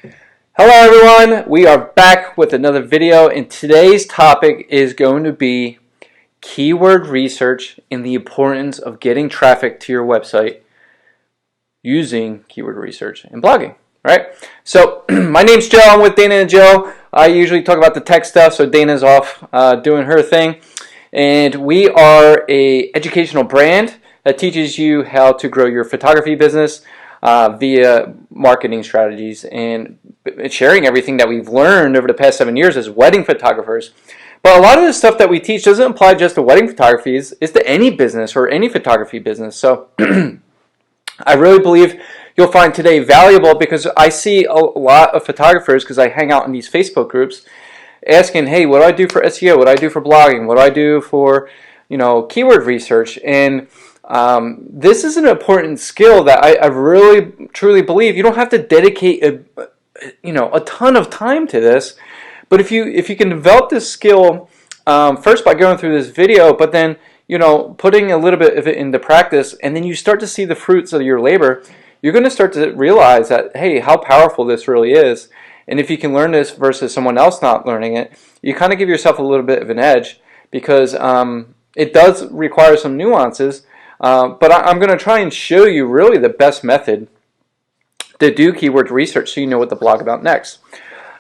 Hello everyone, we are back with another video, and today's topic is going to be keyword research and the importance of getting traffic to your website using keyword research and blogging, right? So my name's Joe, I'm with Dana and Joe. I usually talk about the tech stuff, so Dana's off doing her thing. And we are an educational brand that teaches you how to grow your photography business via marketing strategies and sharing everything that we've learned over the past 7 years as wedding photographers. But a lot of the stuff that we teach doesn't apply just to wedding photography, it's to any business or any photography business. So I really believe you'll find today valuable, because I see a lot of photographers, because I hang out in these Facebook groups, asking, hey, what do I do for SEO? What do I do for blogging? What do I do for, keyword research? And this is an important skill that I really truly believe you don't have to dedicate a ton of time to this, but if you can develop this skill first by going through this video, but then putting a little bit of it into practice, and then you start to see the fruits of your labor, you're going to start to realize that, hey, how powerful this really is. And if you can learn this versus someone else not learning it, you kind of give yourself a little bit of an edge, because it does require some nuances. But I'm going to try and show you really the best method to do keyword research, so you know what to blog about next.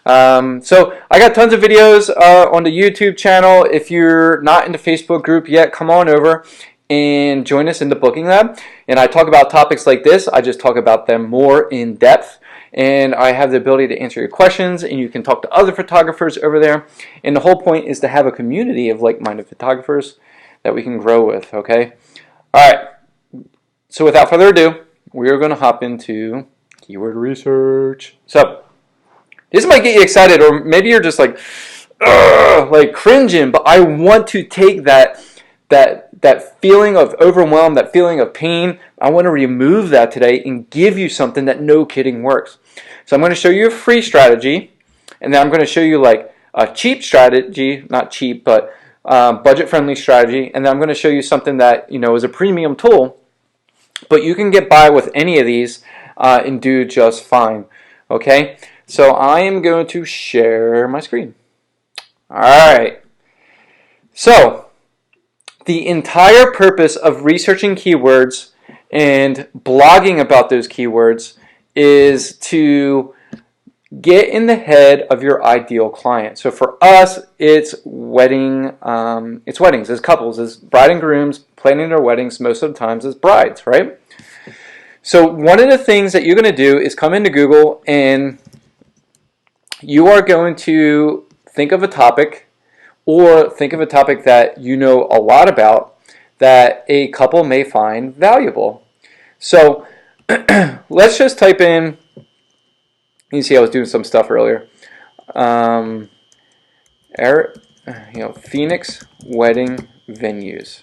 So I got tons of videos on the YouTube channel. If you're not in the Facebook group yet, come on over and join us in the Booking Lab. And I talk about topics like this. I just talk about them more in depth. And I have the ability to answer your questions, and you can talk to other photographers over there. And the whole point is to have a community of like-minded photographers that we can grow with, okay? All right, so without further ado, we're going to hop into keyword research. So this might get you excited, or maybe you're just like cringing, but I want to take that feeling of overwhelm, that feeling of pain. I want to remove that today and give you something that, no kidding, works. So I'm going to show you a free strategy, and then I'm going to show you like a cheap strategy, not cheap, but budget-friendly strategy, and then I'm going to show you something that is a premium tool, but you can get by with any of these and do just fine. Okay, so I am going to share my screen. All right. So the entire purpose of researching keywords and blogging about those keywords is to get in the head of your ideal client. So for us, it's weddings, it's couples, it's bride and grooms planning their weddings, most of the times as brides, right? So one of the things that you're going to do is come into Google, and you are going to think of a topic, or think of a topic that you know a lot about that a couple may find valuable. So let's just type in, you see I was doing some stuff earlier. Phoenix wedding venues.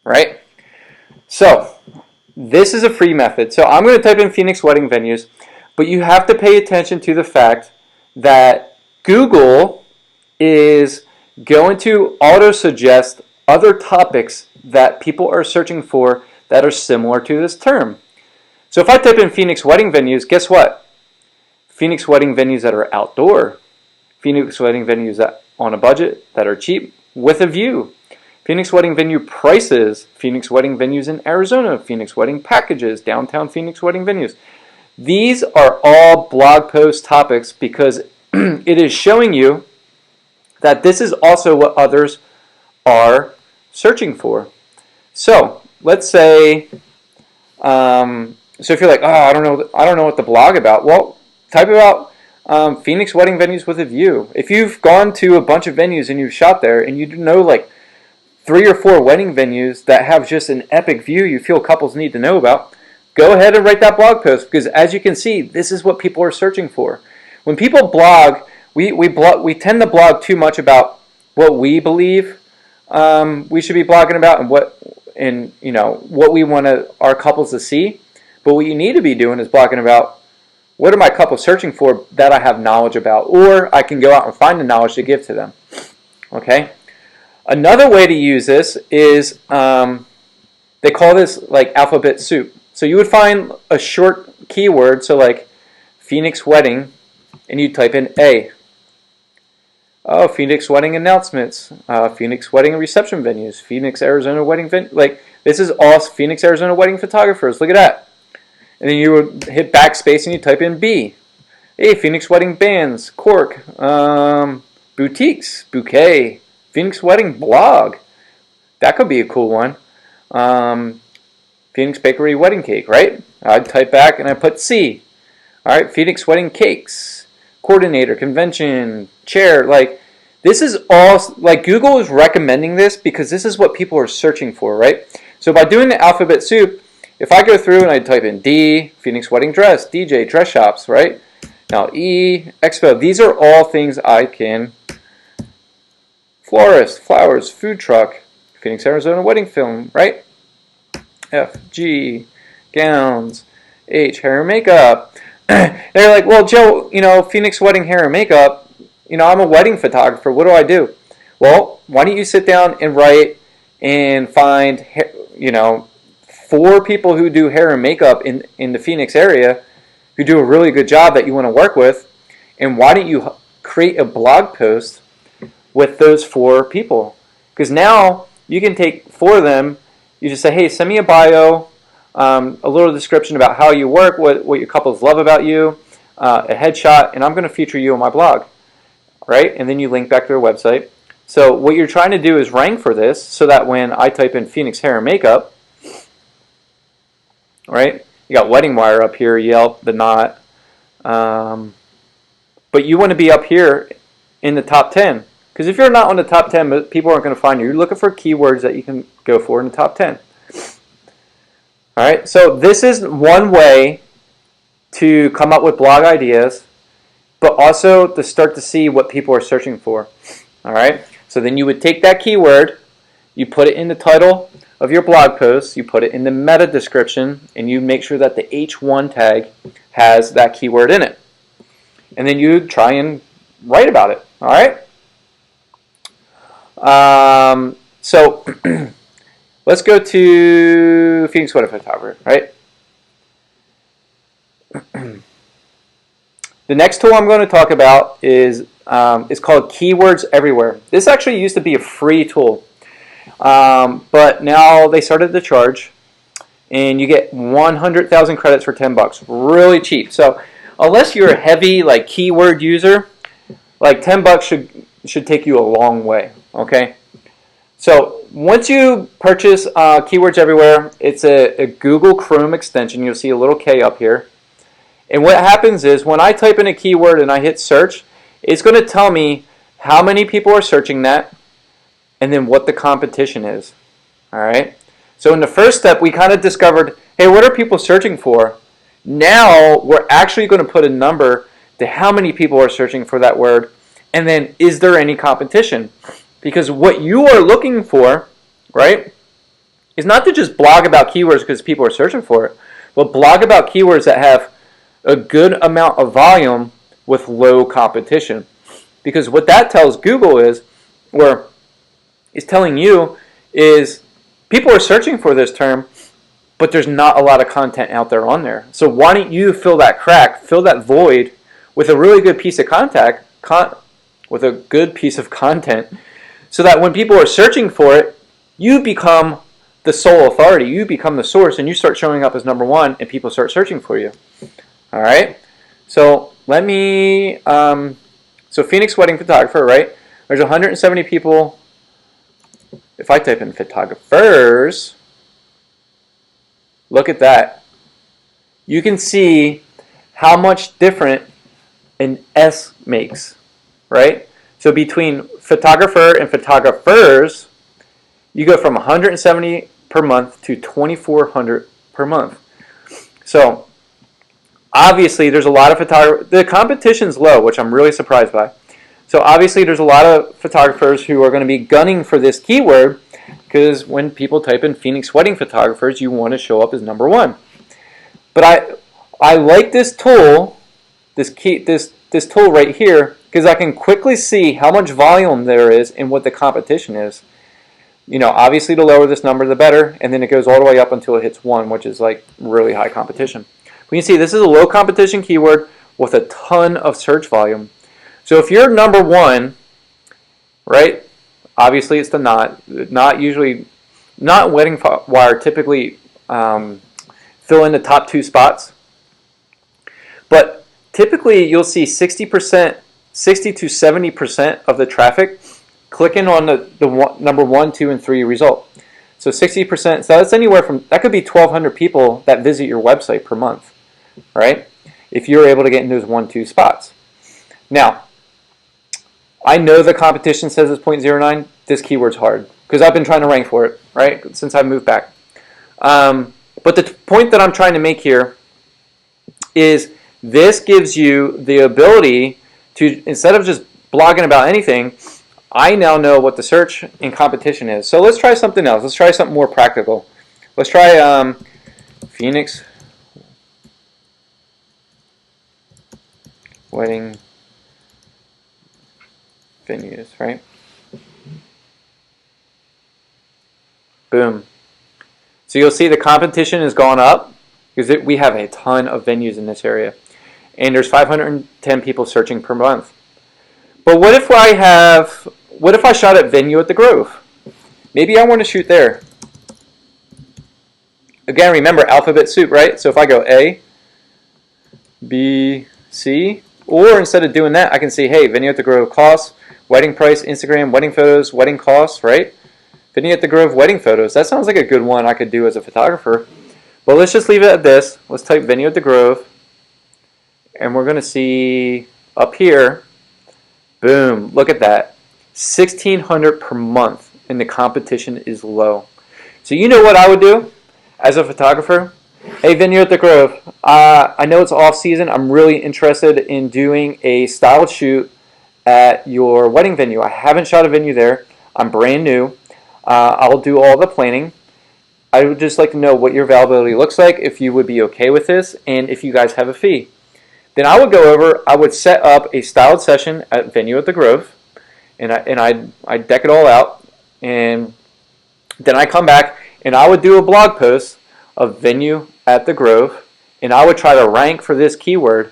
Right? So this is a free method. So I'm going to type in Phoenix wedding venues, but you have to pay attention to the fact that Google is going to auto-suggest other topics that people are searching for that are similar to this term. So if I type in Phoenix wedding venues, guess what? Phoenix wedding venues that are outdoor. Phoenix wedding venues that on a budget, that are cheap, with a view. Phoenix wedding venue prices. Phoenix wedding venues in Arizona. Phoenix wedding packages. Downtown Phoenix wedding venues. These are all blog post topics, because it is showing you that this is also what others are searching for. So let's say, so if you're like, oh, I don't know what to blog about. Well, type about Phoenix wedding venues with a view. If you've gone to a bunch of venues and you've shot there, and you know like 3 or 4 wedding venues that have just an epic view you feel couples need to know about, go ahead and write that blog post, because as you can see, this is what people are searching for. When people blog, we tend to blog too much about what we believe we should be blogging about, and what we want our couples to see. But what you need to be doing is blogging about, what are my couples searching for that I have knowledge about, or I can go out and find the knowledge to give to them. Okay. Another way to use this is they call this like alphabet soup. So you would find a short keyword, so like Phoenix Wedding, and you type in A. Oh, Phoenix Wedding announcements, Phoenix Wedding reception venues, Phoenix, Arizona wedding like this is all Phoenix, Arizona wedding photographers. Look at that. And then you would hit backspace and you type in B. Hey, Phoenix Wedding bands, cork, boutiques, bouquet, Phoenix Wedding blog. That could be a cool one. Phoenix Bakery wedding cake, right? I'd type back and I put C. All right, Phoenix Wedding cakes, coordinator, convention, chair. Like this is all, like Google is recommending this because this is what people are searching for, right? So by doing the alphabet soup, if I go through and I type in D, Phoenix Wedding dress, DJ, dress shops, right? Now E, expo, these are all things I can, florist, flowers, food truck, Phoenix, Arizona wedding film, right? F, G, gowns, H, hair and makeup. They're like, well, Joe, you know, Phoenix Wedding hair and makeup, you know, I'm a wedding photographer. What do I do? Well, why don't you sit down and write and find, you know, 4 people who do hair and makeup in the Phoenix area who do a really good job that you want to work with, and why don't you create a blog post with those 4 people? Because now you can take 4 of them, you just say, hey, send me a bio, a little description about how you work, what your couples love about you, a headshot, and I'm going to feature you on my blog, right? And then you link back to their website. So what you're trying to do is rank for this so that when I type in Phoenix hair and makeup, right? You got Wedding Wire up here, Yelp, The Knot. But you want to be up here in the top 10. Because if you're not on the top 10, people aren't going to find you. You're looking for keywords that you can go for in the top 10. All right, so this is one way to come up with blog ideas, but also to start to see what people are searching for. All right, so then you would take that keyword, you put it in the title of your blog post, you put it in the meta description, and you make sure that the H1 tag has that keyword in it. And then you try and write about it. All right. So let's go to Phoenix Wedding Photographer, right? The next tool I'm going to talk about is called Keywords Everywhere. This actually used to be a free tool, but now they started to charge, and you get 100,000 credits for $10. Really cheap. So unless you're a heavy like keyword user, like $10 should take you a long way. Okay. So once you purchase Keywords Everywhere, it's a Google Chrome extension. You'll see a little K up here. And what happens is when I type in a keyword and I hit search, it's going to tell me how many people are searching that and then what the competition is. All right. So in the first step, we kind of discovered, hey, what are people searching for? Now we're actually going to put a number to how many people are searching for that word, and then is there any competition? Because what you are looking for, right, is not to just blog about keywords because people are searching for it, but blog about keywords that have a good amount of volume with low competition. Because what that tells Google is, or is telling you, is people are searching for this term, but there's not a lot of content out there on there. So why don't you fill that crack, fill that void with a really good piece of with a good piece of content, so that when people are searching for it, you become the sole authority. You become the source, and you start showing up as number 1, and people start searching for you. All right. So let me. So Phoenix Wedding Photographer, right? There's 170 people. If I type in photographers, look at that. You can see how much different an S makes, right? So between photographer and photographers, you go from 170 per month to 2,400 per month. So obviously there's a lot of photographers. The competition's low, which I'm really surprised by. So obviously there's a lot of photographers who are going to be gunning for this keyword, because when people type in Phoenix Wedding Photographers, you want to show up as number 1. But I like this tool, this tool right here, because I can quickly see how much volume there is and what the competition is. You know, obviously the lower this number, the better, and then it goes all the way up until it hits 1, which is like really high competition. We can see this is a low competition keyword, with a ton of search volume. So if you're number one, right, obviously it's the not usually, not Wedding Wire typically fill in the top 2 spots, but typically you'll see 60 to 70% of the traffic clicking on the number 1, 2, and 3 result. So 60%, so that's anywhere from, that could be 1,200 people that visit your website per month, right? If you're able to get in those 1, 2 spots. Now, I know the competition says it's 0.09. This keyword's hard because I've been trying to rank for it, right, since I moved back. But the point that I'm trying to make here is this gives you the ability to, instead of just blogging about anything, I now know what the search and competition is. So let's try something else. Let's try something more practical. Let's try Phoenix wedding venues, right? Boom. So you'll see the competition has gone up because we have a ton of venues in this area. And there's 510 people searching per month. But what if I shot at Venue at the Grove? Maybe I want to shoot there. Again, remember alphabet soup, right? So if I go A, B, C, or instead of doing that, I can say, hey, Venue at the Grove costs, wedding price, Instagram, wedding photos, wedding costs, right? Venue at the Grove wedding photos. That sounds like a good one I could do as a photographer. But let's just leave it at this. Let's type Venue at the Grove. And we're going to see up here, boom, look at that. 1,600 per month, and the competition is low. So you know what I would do as a photographer? Hey, Venue at the Grove, I know it's off season. I'm really interested in doing a style shoot at your wedding venue. I haven't shot a venue there. I'm brand new. I'll do all the planning. I would just like to know what your availability looks like, if you would be okay with this, and if you guys have a fee. Then I would go over, I would set up a styled session at Venue at the Grove, and I'd deck it all out, and then I come back, and I would do a blog post of Venue at the Grove, and I would try to rank for this keyword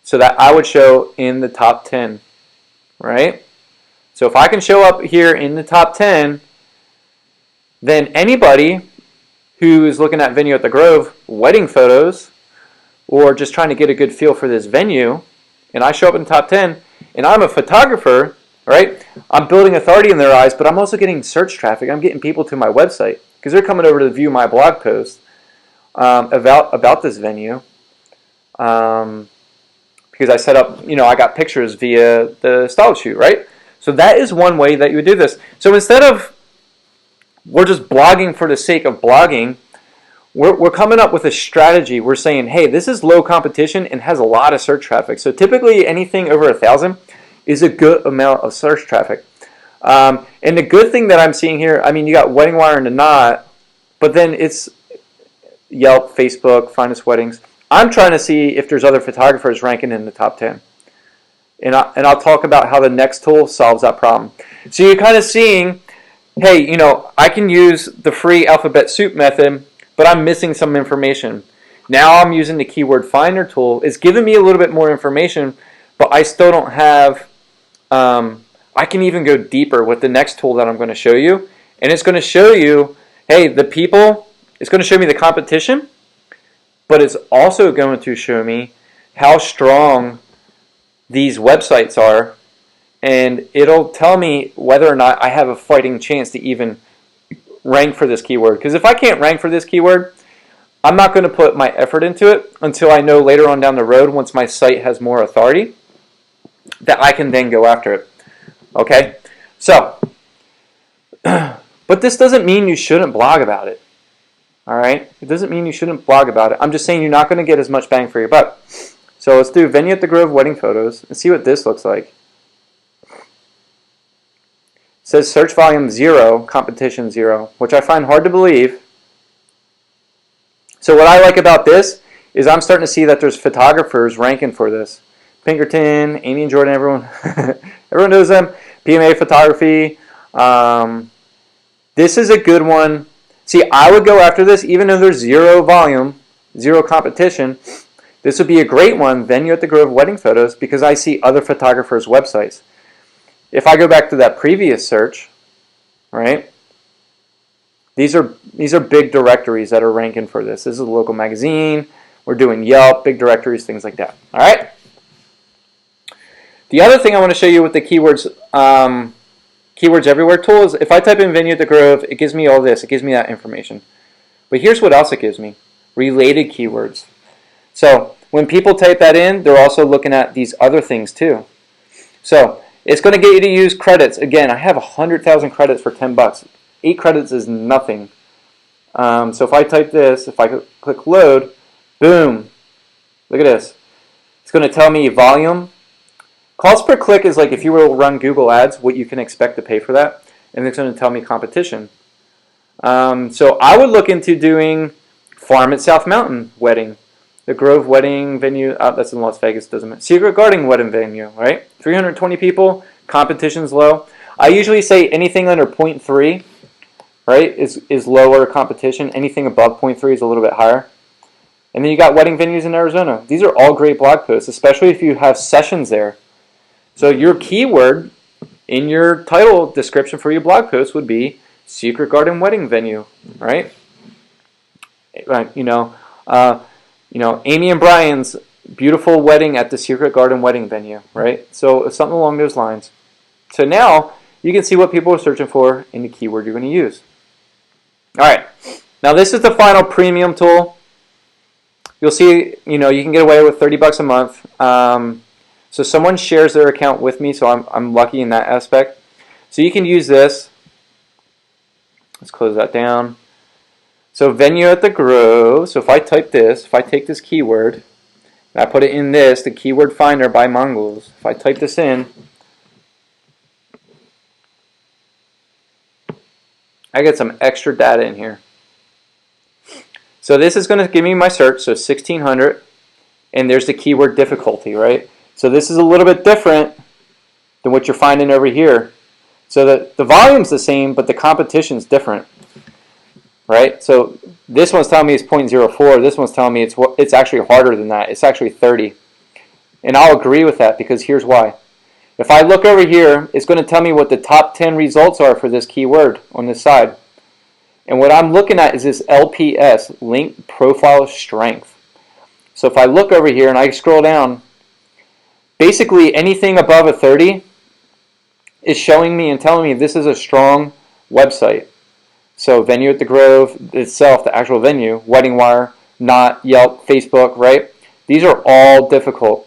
so that I would show in the top 10, right? So if I can show up here in the top 10, then anybody who is looking at Venue at the Grove wedding photos, or just trying to get a good feel for this venue, and I show up in the top 10, and I'm a photographer, right? I'm building authority in their eyes, but I'm also getting search traffic. I'm getting people to my website because they're coming over to view my blog post about this venue, because I set up, I got pictures via the style shoot, right? So that is one way that you would do this. So instead of we're just blogging for the sake of blogging, we're coming up with a strategy. We're saying, hey, this is low competition and has a lot of search traffic. So typically anything over 1,000 is a good amount of search traffic. And the good thing that I'm seeing here, I mean, you got Wedding Wire and the Knot, but then it's Yelp, Facebook, Finest Weddings. I'm trying to see if there's other photographers ranking in the top 10. And I'll talk about how the next tool solves that problem. So you're kind of seeing, hey, I can use the free alphabet soup method, but I'm missing some information. Now I'm using the keyword finder tool. It's giving me a little bit more information, but I still don't have, I can even go deeper with the next tool that I'm going to show you. And it's going to show you, hey, the people, it's going to show me the competition, but it's also going to show me how strong these websites are. And it'll tell me whether or not I have a fighting chance to even rank for this keyword. Because if I can't rank for this keyword, I'm not going to put my effort into it until I know later on down the road, once my site has more authority, that I can then go after it. Okay? So, but this doesn't mean you shouldn't blog about it. All right? It doesn't mean you shouldn't blog about it. I'm just saying you're not going to get as much bang for your buck. So let's do Venue at the Grove wedding photos and see what this looks like. It says search volume 0, competition 0, which I find hard to believe. So what I like about this is I'm starting to see that there's photographers ranking for this. Pinkerton, Amy and Jordan, everyone knows them. PMA Photography. This is a good one. See, I would go after this even though there's 0 volume, 0 competition, This would be a great one, Venue at the Grove wedding photos, because I see other photographers' websites. If I go back to that previous search, right? These are big directories that are ranking for this. This is a local magazine. We're doing Yelp, big directories, things like that. All right. The other thing I want to show you with the keywords everywhere tool is if I type in Venue at the Grove, it gives me all this. It gives me that information. But here's what else it gives me: related keywords. So when people type that in, they're also looking at these other things too. So it's going to get you to use credits. Again, I have 100,000 credits for 10 bucks. 8 credits is nothing. So if I type this, if I click load, boom, look at this. It's going to tell me volume. Cost per click is like if you were to run Google Ads, what you can expect to pay for that. And it's going to tell me competition. So I would look into doing Farm at South Mountain wedding. The Grove wedding venue, that's in Las Vegas, doesn't matter. Secret Garden wedding venue, right? 320 people, competition's low. I usually say anything under 0.3, right, is lower competition. Anything above 0.3 is a little bit higher. And then you got wedding venues in Arizona. These are all great blog posts, especially if you have sessions there. So your keyword in your title description for your blog post would be Secret Garden wedding venue, right? Amy and Brian's beautiful wedding at the Secret Garden wedding venue, right? So it's something along those lines. So now you can see what people are searching for in the keyword you're going to use. All right. Now this is the final premium tool. You'll see, you can get away with 30 bucks a month. So someone shares their account with me, so I'm lucky in that aspect. So you can use this. Let's close that down. So Venue at the Grove. So if I type this, if I take this keyword, and I put it in this, the keyword finder by Mongols. If I type this in, I get some extra data in here. So this is going to give me my search, so 1600, and there's the keyword difficulty, right? So this is a little bit different than what you're finding over here. So the volume's the same, but the competition's different, right? So this one's telling me it's 0.04. This one's telling me it's actually harder than that. It's actually 30. And I'll agree with that because here's why. If I look over here, it's going to tell me what the top 10 results are for this keyword on this side. And what I'm looking at is this LPS, Link Profile Strength. So if I look over here and I scroll down, basically anything above a 30 is showing me and telling me this is a strong website. So Venue at the Grove itself, the actual venue, Wedding Wire, not Yelp, Facebook, right? These are all difficult.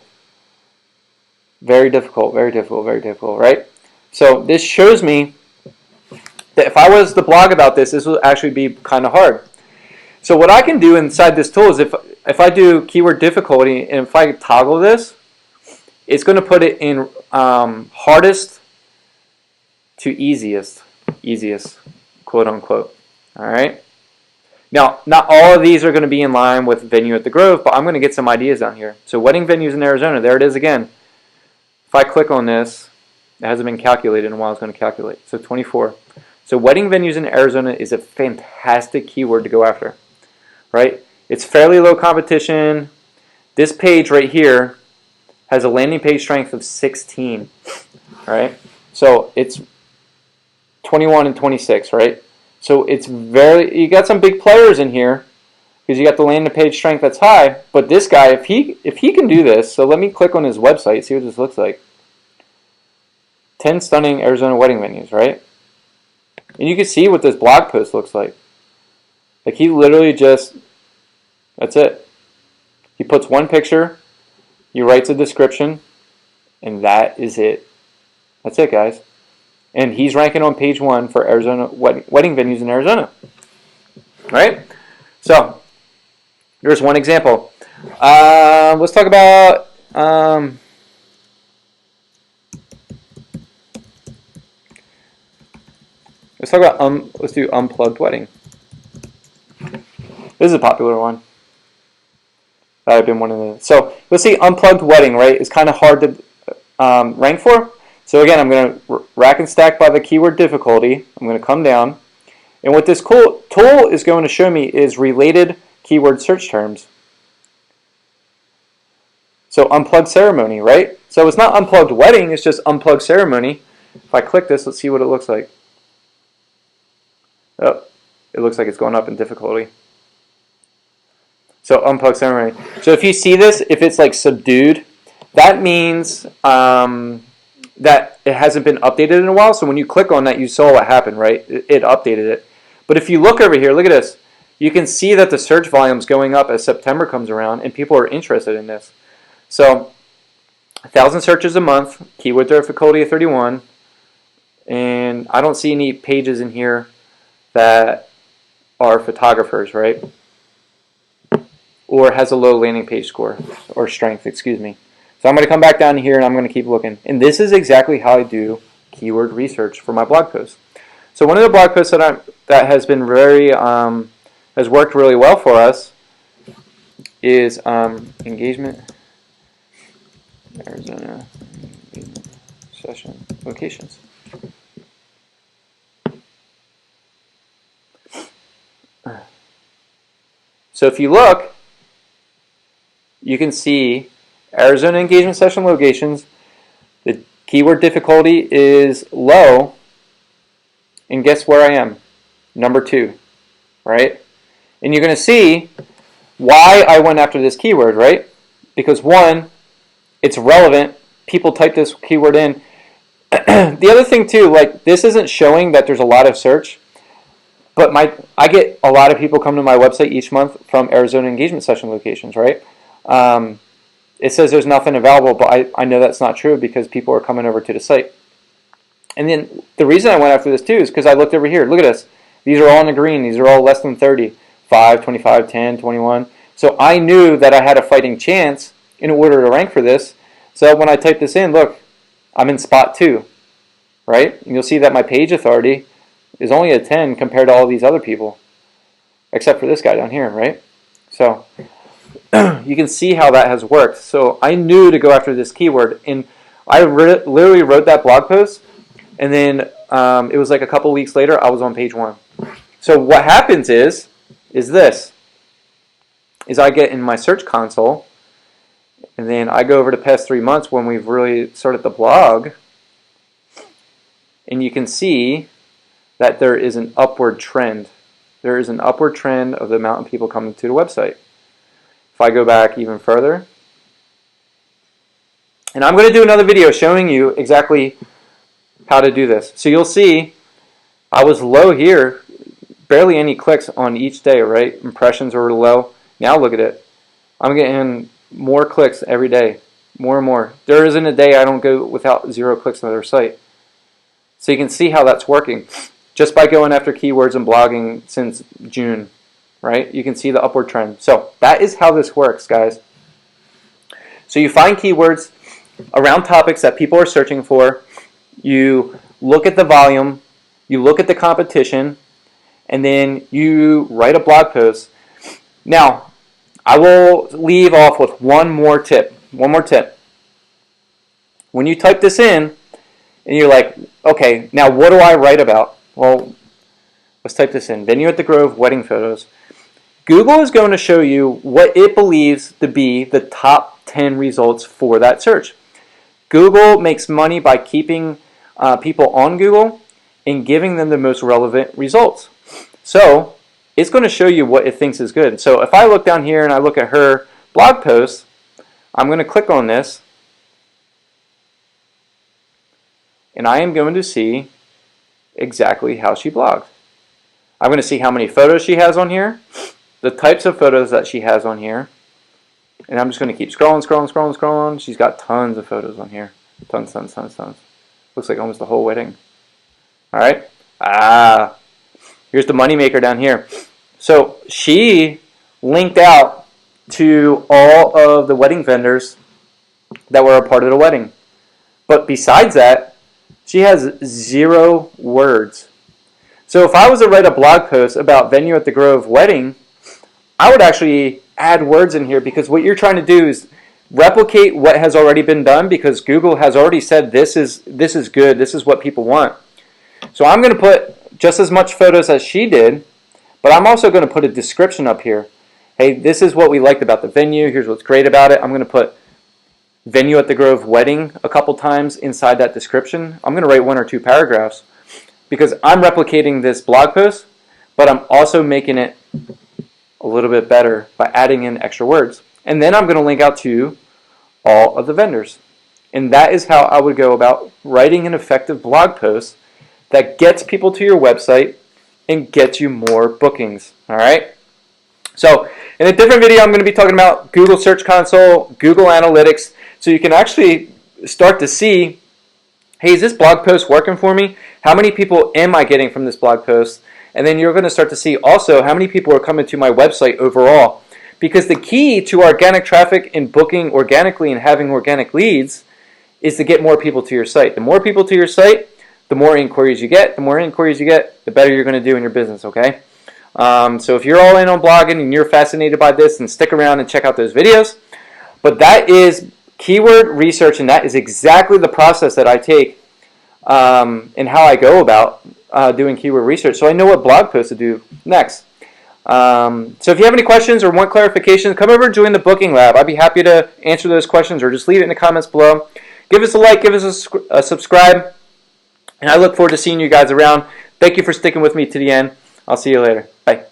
Very difficult, very difficult, very difficult, right? So this shows me that if I was to blog about this, this would actually be kind of hard. So what I can do inside this tool is if I do keyword difficulty and if I toggle this, it's going to put it in hardest to easiest, quote unquote. All right. Now, not all of these are going to be in line with Venue at the Grove, but I'm going to get some ideas down here. So wedding venues in Arizona, there it is again. If I click on this, it hasn't been calculated in a while. It's going to calculate. So 24. So wedding venues in Arizona is a fantastic keyword to go after, right? It's fairly low competition. This page right here has a landing page strength of 16, right? So it's 21 and 26, right? So it's you got some big players in here because you got the landing page strength that's high. But this guy, if he can do this, so let me click on his website, see what this looks like. 10 stunning Arizona wedding venues, right? And you can see what this blog post looks like. Like he literally that's it. He puts one picture, he writes a description, and that is it. That's it, guys. And he's ranking on page 1 for Arizona wedding venues in Arizona. All right? So, here's one example. Let's talk about let's do unplugged wedding. This is a popular one. I've been one of the. So let's see, unplugged wedding, right? It's kind of hard to rank for. So again, I'm going to rack and stack by the keyword difficulty. I'm going to come down. And what this tool is going to show me is related keyword search terms. So unplugged ceremony, right? So it's not unplugged wedding, it's just unplugged ceremony. If I click this, let's see what it looks like. Oh, it looks like it's going up in difficulty. So unplugged ceremony. So if you see this, if it's like subdued, that means that it hasn't been updated in a while. So when you click on that, you saw what happened, right? It updated it. But if you look over here, look at this. You can see that the search volume is going up as September comes around, and people are interested in this. So 1,000 searches a month, keyword difficulty of 31, and I don't see any pages in here that are photographers, right? Or has a low landing page score, or strength, excuse me. So I'm going to come back down here and I'm going to keep looking. And this is exactly how I do keyword research for my blog posts. So one of the blog posts that has been very, has worked really well for us is engagement, Arizona session locations. So if you look, you can see Arizona engagement session locations. The keyword difficulty is low, and guess where I am? Number 2, right? And you're going to see why I went after this keyword, right? Because 1, it's relevant. People type this keyword in. The other thing too, like this isn't showing that there's a lot of search, but I get a lot of people come to my website each month from Arizona engagement session locations, right? It says there's nothing available, but I know that's not true because people are coming over to the site. And then the reason I went after this too is because I looked over here. Look at this. These are all in the green. These are all less than 30. 5, 25, 10, 21. So I knew that I had a fighting chance in order to rank for this. So when I type this in, look, I'm in spot 2, right? And you'll see that my page authority is only a 10 compared to all these other people, except for this guy down here, right? So you can see how that has worked. So I knew to go after this keyword, and I literally wrote that blog post, and then it was like a couple weeks later, I was on page 1. So what happens is this, is I get in my search console, and then I go over the past 3 months when we've really started the blog, and you can see that there is an upward trend. There is an upward trend of the amount of people coming to the website. If I go back even further, and I'm going to do another video showing you exactly how to do this. So you'll see I was low here, barely any clicks on each day, right? Impressions were low. Now look at it. I'm getting more clicks every day, more and more. There isn't a day I don't go without 0 clicks on their site. So you can see how that's working just by going after keywords and blogging since June, right? You can see the upward trend. So that is how this works, guys. So you find keywords around topics that people are searching for. You look at the volume, you look at the competition, and then you write a blog post. Now, I will leave off with one more tip. One more tip. When you type this in, and you're like, okay, now what do I write about? Well, let's type this in. Venue at the Grove, wedding photos. Google is going to show you what it believes to be the top 10 results for that search. Google makes money by keeping people on Google and giving them the most relevant results. So it's going to show you what it thinks is good. So if I look down here and I look at her blog post, I'm going to click on this, and I am going to see exactly how she blogs. I'm going to see how many photos she has on here, the types of photos that she has on here, and I'm just going to keep scrolling, scrolling, scrolling, scrolling. She's got tons of photos on here. Tons, tons, tons, tons. Looks like almost the whole wedding. All right. Here's the moneymaker down here. So she linked out to all of the wedding vendors that were a part of the wedding. But besides that, she has 0 words. So if I was to write a blog post about Venue at the Grove wedding, I would actually add words in here, because what you're trying to do is replicate what has already been done, because Google has already said this is good, this is what people want. So I'm going to put just as much photos as she did, but I'm also going to put a description up here. Hey, this is what we liked about the venue. Here's what's great about it. I'm going to put venue at the Grove wedding a couple times inside that description, I'm going to write 1 or 2 paragraphs because I'm replicating this blog post, but I'm also making it a little bit better by adding in extra words. And then I'm going to link out to all of the vendors. And that is how I would go about writing an effective blog post that gets people to your website and gets you more bookings. All right? So in a different video, I'm going to be talking about Google Search Console, Google Analytics, so you can actually start to see, hey, is this blog post working for me? How many people am I getting from this blog post? And then you're going to start to see also how many people are coming to my website overall. Because the key to organic traffic and booking organically and having organic leads is to get more people to your site. The more people to your site, the more inquiries you get. The more inquiries you get, the better you're going to do in your business, okay? So if you're all in on blogging and you're fascinated by this, then stick around and check out those videos. But that is keyword research, and that is exactly the process that I take and how I go about doing keyword research. So I know what blog post to do next. So if you have any questions or want clarification, come over and join the Booking Lab. I'd be happy to answer those questions, or just leave it in the comments below. Give us a like, give us a subscribe, and I look forward to seeing you guys around. Thank you for sticking with me to the end. I'll see you later. Bye.